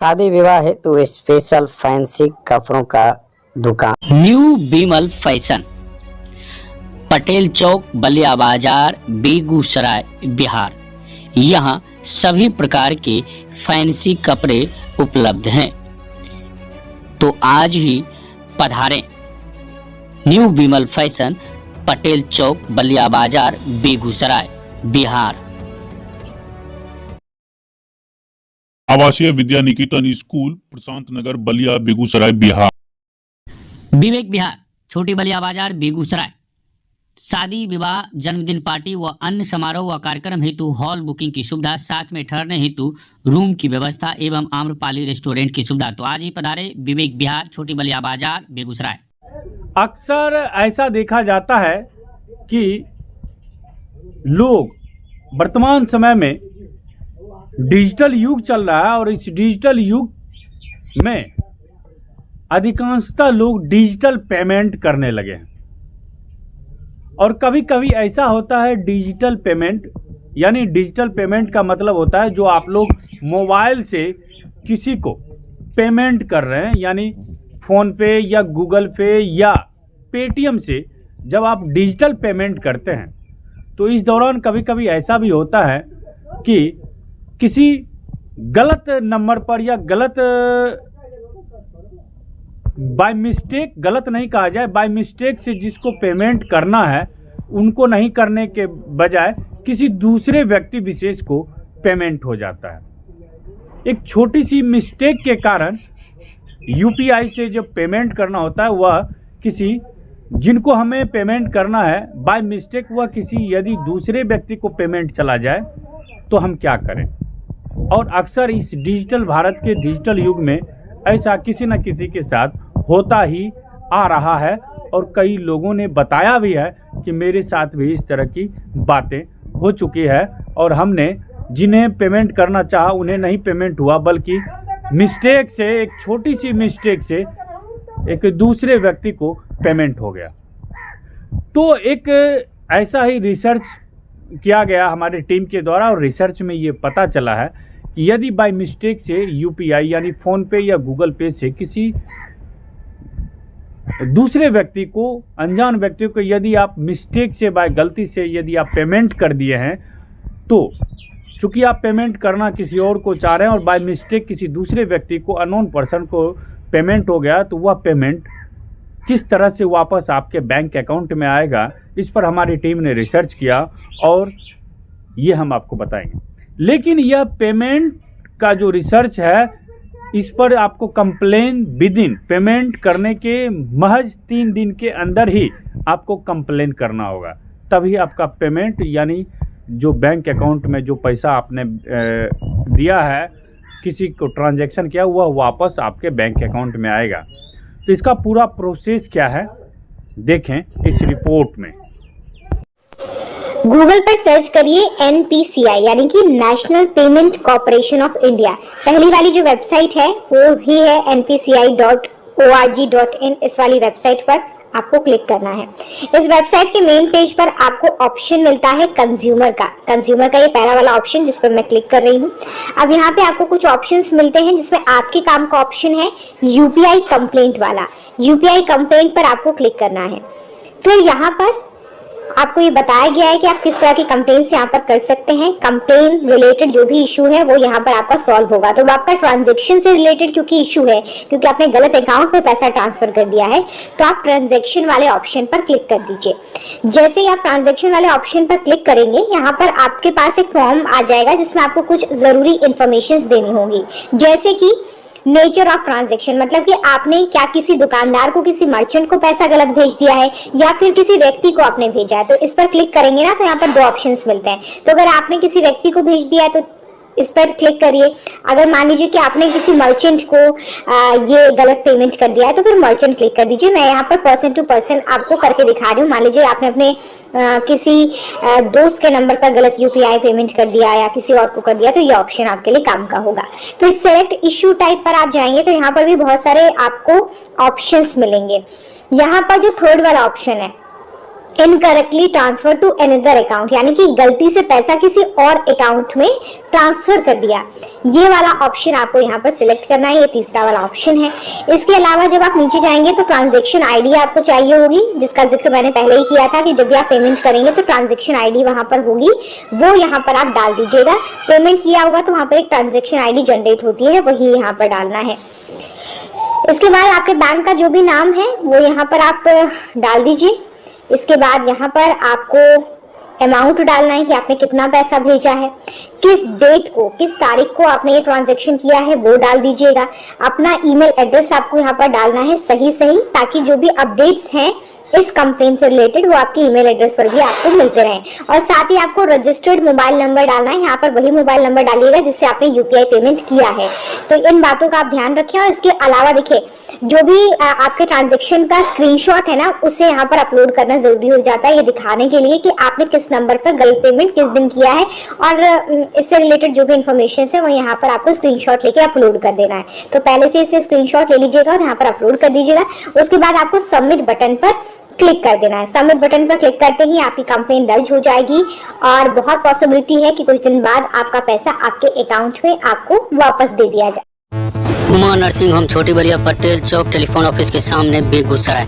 शादी विवाह हेतु स्पेशल फैंसी कपड़ों का दुकान न्यू बीमल फैशन, पटेल चौक, बलिया बाजार, बेगूसराय, बिहार। यहाँ सभी प्रकार के फैंसी कपड़े उपलब्ध हैं, तो आज ही पधारें। न्यू बीमल फैशन, पटेल चौक, बलिया बाजार, बेगूसराय, बिहार। आवासीय विद्या निकेतन स्कूल, प्रशांत नगर, बलिया, बेगूसराय, बिहार। विवेक विहार, छोटी बलिया बाजार, बेगूसराय। शादी विवाह, जन्मदिन पार्टी व अन्य समारोह व कार्यक्रम हेतु हॉल बुकिंग की सुविधा, साथ में ठहरने हेतु रूम की व्यवस्था एवं आम्रपाली रेस्टोरेंट की सुविधा। तो आज ही पधारे विवेक विहार, छोटी बलिया बाजार, बेगूसराय। अक्सर ऐसा देखा जाता है कि लोग वर्तमान समय में डिजिटल युग चल रहा है और इस डिजिटल युग में अधिकांशतः लोग डिजिटल पेमेंट करने लगे हैं। और कभी कभी ऐसा होता है डिजिटल पेमेंट, यानी डिजिटल पेमेंट का मतलब होता है जो आप लोग मोबाइल से किसी को पेमेंट कर रहे हैं, यानी फ़ोन पे या गूगल पे या पेटीएम से जब आप डिजिटल पेमेंट करते हैं तो इस दौरान कभी कभी ऐसा भी होता है कि किसी गलत नंबर पर या गलत बाय मिस्टेक, गलत नहीं कहा जाए, बाय मिस्टेक से जिसको पेमेंट करना है उनको नहीं करने के बजाय किसी दूसरे व्यक्ति विशेष को पेमेंट हो जाता है। एक छोटी सी मिस्टेक के कारण यूपीआई से जो पेमेंट करना होता है वह किसी जिनको हमें पेमेंट करना है बाय मिस्टेक वह किसी यदि दूसरे व्यक्ति को पेमेंट चला जाए तो हम क्या करें। और अक्सर इस डिजिटल भारत के डिजिटल युग में ऐसा किसी न किसी के साथ होता ही आ रहा है और कई लोगों ने बताया भी है कि मेरे साथ भी इस तरह की बातें हो चुकी है और हमने जिन्हें पेमेंट करना चाहा उन्हें नहीं पेमेंट हुआ, बल्कि मिस्टेक से, एक छोटी सी मिस्टेक से एक दूसरे व्यक्ति को पेमेंट हो गया। तो एक ऐसा ही रिसर्च किया गया हमारी टीम के द्वारा और रिसर्च में ये पता चला है कि यदि बाय मिस्टेक से यूपीआई यानी फ़ोन पे या गूगल पे से किसी दूसरे व्यक्ति को, अनजान व्यक्ति को यदि आप मिस्टेक से, बाय गलती से यदि आप पेमेंट कर दिए हैं, तो चूँकि आप पेमेंट करना किसी और को चाह रहे हैं और बाय मिस्टेक किसी दूसरे व्यक्ति को, अननोन पर्सन को पेमेंट हो गया, तो वह पेमेंट किस तरह से वापस आपके बैंक अकाउंट में आएगा, इस पर हमारी टीम ने रिसर्च किया और ये हम आपको बताएंगे। लेकिन यह पेमेंट का जो रिसर्च है इस पर आपको कंप्लेन विदिन, पेमेंट करने के महज 3 दिन के अंदर ही आपको कंप्लेन करना होगा, तभी आपका पेमेंट यानी जो बैंक अकाउंट में जो पैसा आपने दिया है, किसी को ट्रांजैक्शन किया, वह वापस आपके बैंक अकाउंट में आएगा। तो इसका पूरा प्रोसेस क्या है देखें इस रिपोर्ट में। गूगल पर सर्च करिए NPCI यानी कि national payment corporation of India. पहली वाली जो वेबसाइट है वो ही है npci.org.in। इस वाली वेबसाइट पर आपको क्लिक करना है। इस वेबसाइट के मेन पेज पर आपको ऑप्शन मिलता है कंज्यूमर का ये पहला वाला ऑप्शन जिस पर मैं क्लिक कर रही हूँ। अब यहाँ पे आपको कुछ ऑप्शंस मिलते हैं जिसमें आपके काम का ऑप्शन है यूपीआई कंप्लेंट वाला। यूपीआई कंप्लेंट पर आपको क्लिक करना है। फिर यहाँ पर आपको ये बताया गया है कि आप किस तरह की कंप्लेंट्स यहाँ पर कर सकते हैं। कंप्लेन रिलेटेड जो भी इशू है वो यहाँ पर आपका सॉल्व होगा। तो आपका ट्रांजैक्शन से रिलेटेड क्योंकि इशू है, क्योंकि आपने गलत अकाउंट में पैसा ट्रांसफर कर दिया है, तो आप ट्रांजैक्शन वाले ऑप्शन पर क्लिक कर दीजिए। जैसे ही आप ट्रांजैक्शन वाले ऑप्शन पर क्लिक करेंगे, यहाँ पर आपके पास एक फॉर्म आ जाएगा जिसमें आपको कुछ जरूरी इंफॉर्मेशन देनी होगी, जैसे कि नेचर ऑफ ट्रांजैक्शन, मतलब कि आपने क्या किसी दुकानदार को, किसी मर्चेंट को पैसा गलत भेज दिया है या फिर किसी व्यक्ति को आपने भेजा है। तो इस पर क्लिक करेंगे ना तो यहाँ पर 2 ऑप्शंस मिलते हैं। तो अगर आपने किसी व्यक्ति को भेज दिया है तो इस पर क्लिक करिए। अगर मान लीजिए कि आपने किसी मर्चेंट को ये गलत पेमेंट कर दिया है तो फिर मर्चेंट क्लिक कर दीजिए। मैं यहाँ पर पर्सन टू पर्सन आपको करके दिखा रही हूँ। मान लीजिए आपने अपने किसी दोस्त के नंबर पर गलत यूपीआई पेमेंट कर दिया या किसी और को कर दिया, तो ये ऑप्शन आपके लिए काम का होगा। फिर सेलेक्ट इशू टाइप पर आप जाएंगे तो यहाँ पर भी बहुत सारे आपको ऑप्शंस मिलेंगे। यहाँ पर जो थर्ड वाला ऑप्शन है incorrectly transfer to another account, यानी कि गलती से पैसा किसी और अकाउंट में ट्रांसफर कर दिया, ये वाला ऑप्शन आपको यहाँ पर सिलेक्ट करना है। ये तीसरा वाला ऑप्शन है। इसके अलावा जब आप नीचे जाएंगे तो ट्रांजैक्शन आईडी आपको चाहिए होगी, जिसका जिक्र मैंने पहले ही किया था कि जब भी आप पेमेंट करेंगे तो ट्रांजैक्शन आईडी वहां पर होगी, वो यहाँ पर आप डाल दीजिएगा। पेमेंट किया होगा तो वहां पर एक ट्रांजैक्शन आईडी जनरेट होती है, वही यहाँ पर डालना है। इसके बाद आपके बैंक का जो भी नाम है वो यहाँ पर आप डाल दीजिए। इसके बाद यहाँ पर आपको अमाउंट डालना है कि आपने कितना पैसा भेजा है, किस डेट को, किस तारीख को आपने ये ट्रांजैक्शन किया है वो डाल दीजिएगा। अपना ईमेल एड्रेस आपको यहाँ पर डालना है सही सही, ताकि जो भी अपडेट्स हैं इस कंप्लेन से रिलेटेड वो आपके ईमेल एड्रेस पर भी आपको मिलते रहें। और साथ ही आपको रजिस्टर्ड मोबाइल नंबर डालना है, यहाँ पर वही मोबाइल नंबर डालिएगा जिससे आपने यूपीआई पेमेंट किया है। तो इन बातों का आप ध्यान रखें। और इसके अलावा देखिए, जो भी आपके ट्रांजेक्शन का स्क्रीनशॉट है ना, उसे यहाँ पर अपलोड करना जरूरी हो जाता है, ये दिखाने के लिए कि आपने किस नंबर पर गलत पेमेंट किस दिन किया है। और इससे रिलेटेड जो भी इन्फॉर्मेशन है वो यहाँ पर आपको स्क्रीनशॉट लेके अपलोड कर देना है। तो पहले से इसे स्क्रीनशॉट ले लीजिएगा और यहाँ पर अपलोड कर दीजिएगा। उसके बाद आपको सबमिट बटन पर क्लिक कर देना है। सबमिट बटन पर क्लिक करते ही आपकी कंप्लेन दर्ज हो जाएगी और बहुत पॉसिबिलिटी है कि कुछ दिन बाद आपका पैसा आपके अकाउंट में आपको वापस दे दिया जाए। उमा नर्सिंग होम, छोटी बलिया, पटेल चौक, टेलीफोन ऑफिस के सामने, बेगूसराय।